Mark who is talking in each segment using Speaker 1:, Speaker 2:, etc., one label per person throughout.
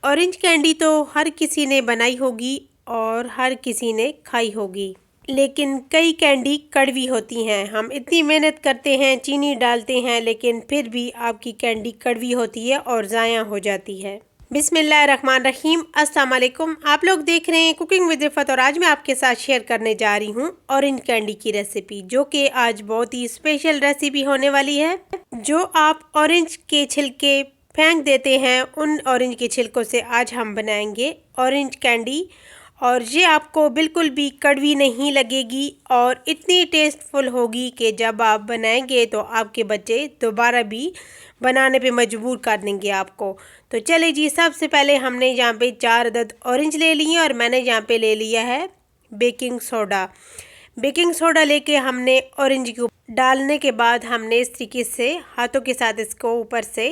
Speaker 1: Orange candy तो हर किसी ने बनाई होगी और हर किसी ने खाई होगी, लेकिन कई कैंडी कड़वी होती हैं। हम इतनी मेहनत करते हैं, चीनी डालते हैं, लेकिन फिर भी आपकी कैंडी कड़वी होती है और ज़ाया हो जाती है। बिस्मिल्लाहिर्रहमानिर्रहीम, अस्सलाम वालेकुम। आप लोग देख रहे हैं कुकिंग विद रिफत और आज मैं आपके साथ शेयर करने जा रही हूँ ऑरेंज कैंडी की रेसिपी, जो कि आज बहुत ही स्पेशल रेसिपी होने वाली है। जो आप ऑरेंज के छिलके फेंक देते हैं, उन ऑरेंज के छिलकों से आज हम बनाएंगे ऑरेंज कैंडी, और ये आपको बिल्कुल भी कड़वी नहीं लगेगी और इतनी टेस्टफुल होगी कि जब आप बनाएंगे तो आपके बच्चे दोबारा भी बनाने पे मजबूर कर देंगे आपको। तो चले जी, सबसे पहले हमने यहाँ पे 4 अदद ऑरेंज ले लिए और मैंने यहाँ पे ले लिया है बेकिंग सोडा। बेकिंग सोडा लेके हमने ऑरेंज को डालने के बाद हमने इस तरीके से हाथों के साथ इसको ऊपर से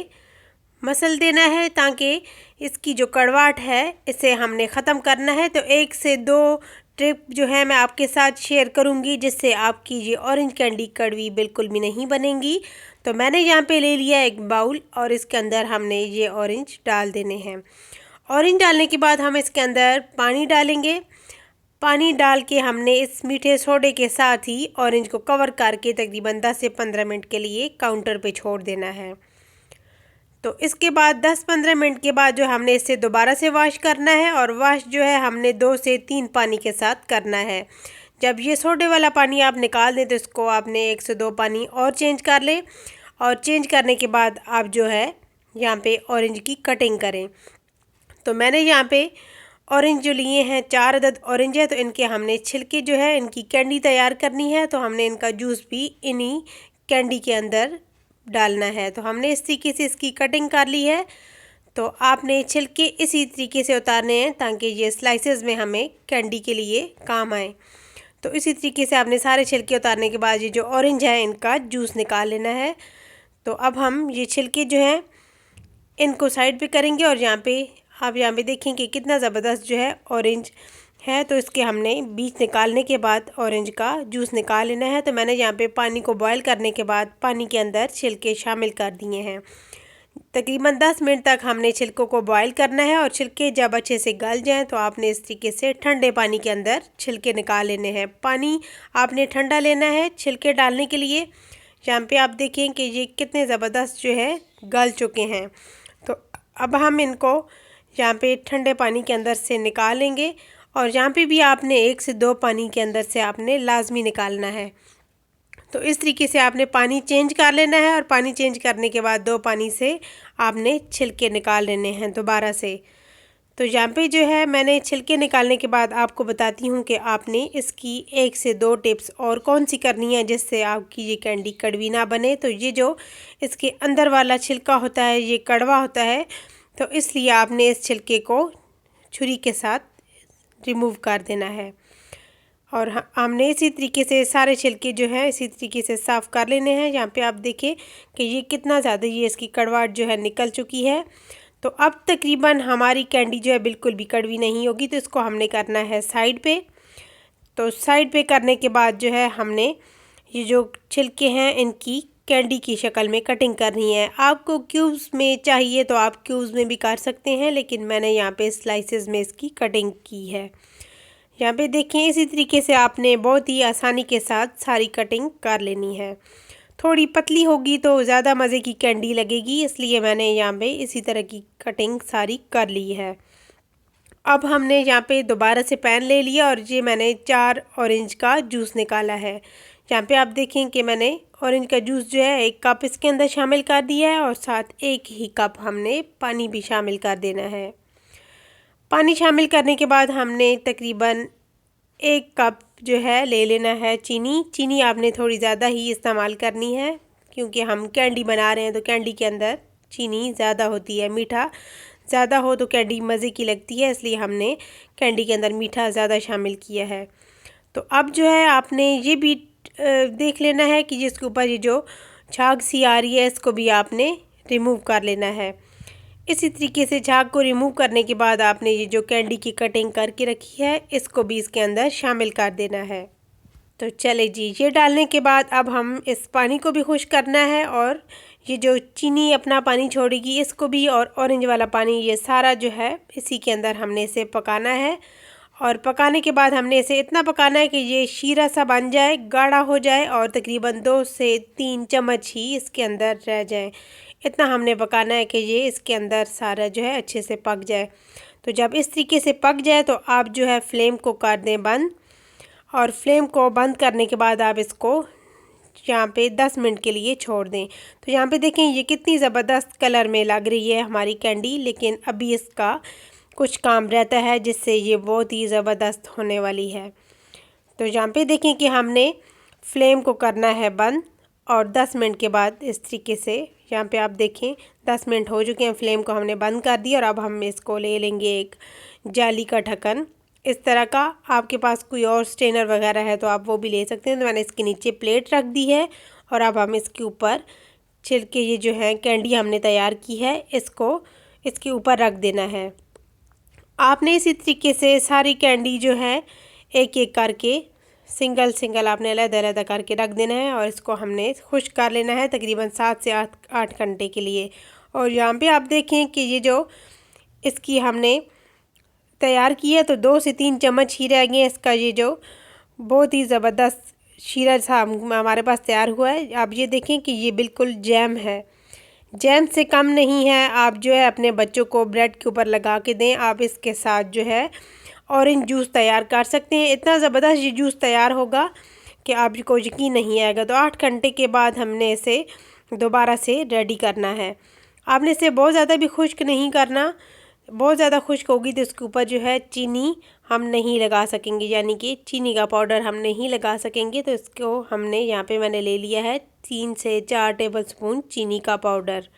Speaker 1: मसल देना है, ताकि इसकी जो कड़वाहट है इसे हमने ख़त्म करना है। तो 1 से 2 ट्रिप जो है मैं आपके साथ शेयर करूंगी, जिससे आपकी ये ऑरेंज कैंडी कड़वी बिल्कुल भी नहीं बनेगी। तो मैंने यहाँ पे ले लिया एक बाउल और इसके अंदर हमने ये ऑरेंज डाल देने हैं। ऑरेंज डालने के बाद हम इसके अंदर पानी डालेंगे। पानी डाल के हमने इस मीठे सोडे के साथ ही ऑरेंज को कवर करके तकरीबन 10 से 15 मिनट के लिए काउंटर पे छोड़ देना है। तो इसके बाद 10-15 मिनट के बाद जो हमने इसे दोबारा से वॉश करना है, और वॉश जो है हमने 2 से 3 पानी के साथ करना है। जब ये सोडे वाला पानी आप निकाल दें तो इसको आपने 1 से 2 पानी और चेंज कर लें, और चेंज करने के बाद आप जो है यहाँ पे ऑरेंज की कटिंग करें। तो मैंने यहाँ पे ऑरेंज जो लिए हैं 4 अदद ऑरेंज है, तो इनके हमने छिलके जो है इनकी कैंडी तैयार करनी है। तो हमने इनका जूस भी इन्हीं कैंडी के अंदर डालना है। तो हमने इस तरीके से इसकी कटिंग कर ली है। तो आपने छिलके इसी तरीके से उतारने हैं ताकि ये स्लाइसेस में हमें कैंडी के लिए काम आए। तो इसी तरीके से आपने सारे छिलके उतारने के बाद ये जो ऑरेंज है इनका जूस निकाल लेना है। तो अब हम ये छिलके जो हैं इनको साइड पे करेंगे, और यहाँ पे देखें कि कितना ज़बरदस्त जो है ऑरेंज है। तो इसके हमने बीज निकालने के बाद ऑरेंज का जूस निकाल लेना है। तो मैंने यहाँ पे पानी को बॉयल करने के बाद पानी के अंदर छिलके शामिल कर दिए हैं। तकरीबन 10 मिनट तक हमने छिलकों को बॉयल करना है, और छिलके जब अच्छे से गल जाएं तो आपने इस तरीके से ठंडे पानी के अंदर छिलके निकाल लेने हैं। पानी आपने ठंडा लेना है छिलके डालने के लिए। यहाँ पे आप देखें कि ये कितने ज़बरदस्त जो है गल चुके हैं। तो अब हम इनको यहाँ पे ठंडे पानी के अंदर से निकालेंगे, और यहाँ पे भी आपने 1 से 2 पानी के अंदर से आपने लाजमी निकालना है। तो इस तरीके से आपने पानी चेंज कर लेना है, और पानी चेंज करने के बाद 2 पानी से आपने छिलके निकाल लेने हैं दोबारा से। तो यहाँ पे जो है मैंने छिलके निकालने के बाद आपको बताती हूँ कि आपने इसकी 1 से 2 टिप्स और कौन सी करनी है जिससे आपकी ये कैंडी कड़वी ना बने। तो ये जो इसके अंदर वाला छिलका होता है ये कड़वा होता है, तो इसलिए आपने इस छिलके को छुरी के साथ रिमूव कर देना है। और हमने इसी तरीके से सारे छिलके जो है इसी तरीके से साफ़ कर लेने हैं। यहाँ पे आप देखें कि ये कितना ज़्यादा ये इसकी कड़वाहट जो है निकल चुकी है। तो अब तकरीबन हमारी कैंडी जो है बिल्कुल भी कड़वी नहीं होगी। तो इसको हमने करना है साइड पे। तो साइड पे करने के बाद जो है हमने ये जो छिलके हैं इनकी कैंडी की शक्ल में कटिंग करनी है। आपको क्यूब्स में चाहिए तो आप क्यूब्स में भी कर सकते हैं, लेकिन मैंने यहाँ पे स्लाइसेस में इसकी कटिंग की है। यहाँ पे देखें इसी तरीके से आपने बहुत ही आसानी के साथ सारी कटिंग कर लेनी है। थोड़ी पतली होगी तो ज़्यादा मज़े की कैंडी लगेगी, इसलिए मैंने यहाँ पे इसी तरह की कटिंग सारी कर ली है। अब हमने यहाँ पे दोबारा से पैन ले लिया, और ये मैंने 4 ऑरेंज का जूस निकाला है। यहाँ पे आप देखें कि मैंने ऑरेंज का जूस जो है 1 कप इसके अंदर शामिल कर दिया है, और साथ 1 ही कप हमने पानी भी शामिल कर देना है। पानी शामिल करने के बाद हमने तकरीबन 1 कप जो है ले लेना है चीनी। चीनी आपने थोड़ी ज़्यादा ही इस्तेमाल करनी है, क्योंकि हम कैंडी बना रहे हैं तो कैंडी के अंदर चीनी ज़्यादा होती है। मीठा ज़्यादा हो तो कैंडी मज़े की लगती है, इसलिए हमने कैंडी के अंदर मीठा ज़्यादा शामिल किया है। तो अब जो है आपने ये भी देख लेना है कि जिसके ऊपर ये जो झाग सी आ रही है इसको भी आपने रिमूव कर लेना है। इसी तरीके से झाग को रिमूव करने के बाद आपने ये जो कैंडी की कटिंग करके रखी है इसको भी इसके अंदर शामिल कर देना है। तो चले जी, ये डालने के बाद अब हम इस पानी को भी खुश करना है, और ये जो चीनी अपना पानी छोड़ेगी इसको भी, और ऑरेंज वाला पानी, ये सारा जो है इसी के अंदर हमने इसे पकाना है। और पकाने के बाद हमने इसे इतना पकाना है कि ये शीरा सा बन जाए, गाढ़ा हो जाए और तकरीबन 2 से 3 चम्मच ही इसके अंदर रह जाए। इतना हमने पकाना है कि ये इसके अंदर सारा जो है अच्छे से पक जाए। तो जब इस तरीके से पक जाए तो आप जो है फ्लेम को कर दें बंद, और फ्लेम को बंद करने के बाद आप इसको यहाँ पे 10 मिनट के लिए छोड़ दें। तो यहाँ पे देखें ये कितनी ज़बरदस्त कलर में लग रही है हमारी कैंडी, लेकिन अभी इसका कुछ काम रहता है जिससे ये बहुत ही ज़बरदस्त होने वाली है। तो यहाँ पे देखें कि हमने फ्लेम को करना है बंद, और 10 मिनट के बाद इस तरीके से यहाँ पे आप देखें 10 मिनट हो चुके हैं, फ्लेम को हमने बंद कर दिया। और अब हम इसको ले लेंगे एक जाली का ढक्कन इस तरह का। आपके पास कोई और स्ट्रेनर वगैरह है तो आप वो भी ले सकते हैं। तो मैंने इसके नीचे प्लेट रख दी है, और अब हम इसके ऊपर छिलके, ये जो है कैंडी हमने तैयार की है, इसको इसके ऊपर रख देना है। आपने इसी तरीके से सारी कैंडी जो है एक एक करके सिंगल सिंगल आपने अलग-अलग करके रख देना है, और इसको हमने खुश्क कर लेना है तकरीबन 7 से 8 घंटे के लिए। और यहाँ पे आप देखें कि ये जो इसकी हमने तैयार की है तो 2 से 3 चम्मच ही रह गए। इसका ये जो बहुत ही ज़बरदस्त शीरा सा हमारे पास तैयार हुआ है। आप ये देखें कि ये बिल्कुल जैम है, जैम से कम नहीं है। आप जो है अपने बच्चों को ब्रेड के ऊपर लगा के दें। आप इसके साथ जो है ऑरेंज जूस तैयार कर सकते हैं। इतना ज़बरदस्त ये जूस तैयार होगा कि आपको यकीन नहीं आएगा। तो 8 घंटे के बाद हमने इसे दोबारा से रेडी करना है। आपने इसे बहुत ज़्यादा भी खुश्क नहीं करना, बहुत ज़्यादा खुश्क होगी तो इसके ऊपर जो है चीनी हम नहीं लगा सकेंगे, यानी कि चीनी का पाउडर हम नहीं लगा सकेंगे। तो इसको हमने यहाँ पे मैंने ले लिया है 3 से 4 टेबलस्पून चीनी का पाउडर।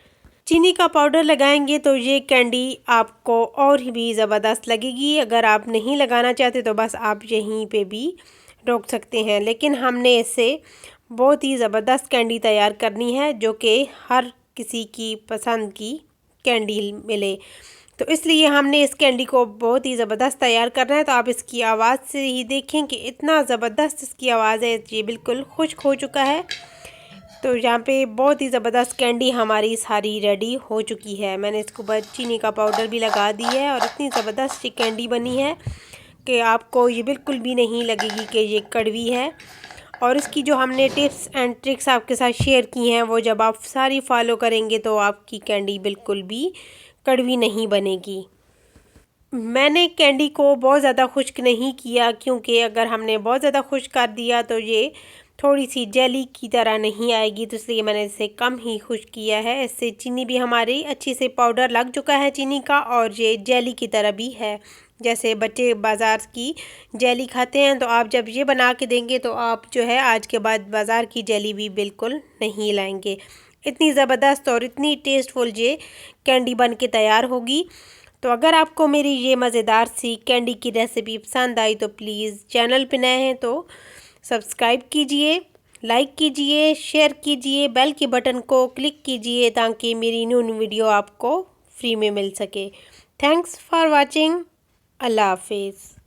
Speaker 1: चीनी का पाउडर लगाएंगे तो ये कैंडी आपको और भी ज़बरदस्त लगेगी। अगर आप नहीं लगाना चाहते तो बस आप यहीं पे भी रोक सकते हैं, लेकिन हमने इससे बहुत ही ज़बरदस्त कैंडी तैयार करनी है जो कि हर किसी की पसंद की कैंडी मिले। तो इसलिए हमने इस कैंडी को बहुत ही ज़बरदस्त तैयार करना है। तो आप इसकी आवाज़ से ही देखें कि इतना ज़बरदस्त इसकी आवाज़ है, ये बिल्कुल खुश्क हो चुका है। तो यहाँ पे बहुत ही ज़बरदस्त कैंडी हमारी सारी रेडी हो चुकी है। मैंने इसके ऊपर चीनी का पाउडर भी लगा दी है, और इतनी ज़बरदस्त ये कैंडी बनी है कि आपको ये बिल्कुल भी नहीं लगेगी कि ये कड़वी है। और इसकी जो हमने टिप्स एंड ट्रिक्स आपके साथ शेयर की हैं वो जब आप सारी फॉलो करेंगे तो आपकी कैंडी बिल्कुल भी कड़वी नहीं बनेगी। मैंने कैंडी को बहुत ज़्यादा खुश्क नहीं किया, क्योंकि अगर हमने बहुत ज़्यादा खुश्क कर दिया तो ये थोड़ी सी जेली की तरह नहीं आएगी, तो इसलिए मैंने इसे कम ही खुश्क किया है। इससे चीनी भी हमारी अच्छी से पाउडर लग चुका है चीनी का, और ये जेली की तरह भी है। जैसे बच्चे बाज़ार की जेली खाते हैं, तो आप जब ये बना के देंगे तो आप जो है आज के बाद बाज़ार की जेली भी बिल्कुल नहीं लाएंगे। इतनी ज़बरदस्त और इतनी टेस्टफुल ये कैंडी बन के तैयार होगी। तो अगर आपको मेरी ये मज़ेदार सी कैंडी की रेसिपी पसंद आई तो प्लीज़ चैनल पे नए हैं तो सब्सक्राइब कीजिए, लाइक कीजिए, शेयर कीजिए, बेल के बटन को क्लिक कीजिए ताकि मेरी न्यू वीडियो आपको फ्री में मिल सके। Thanks for watching. अल्लाह हाफिज़।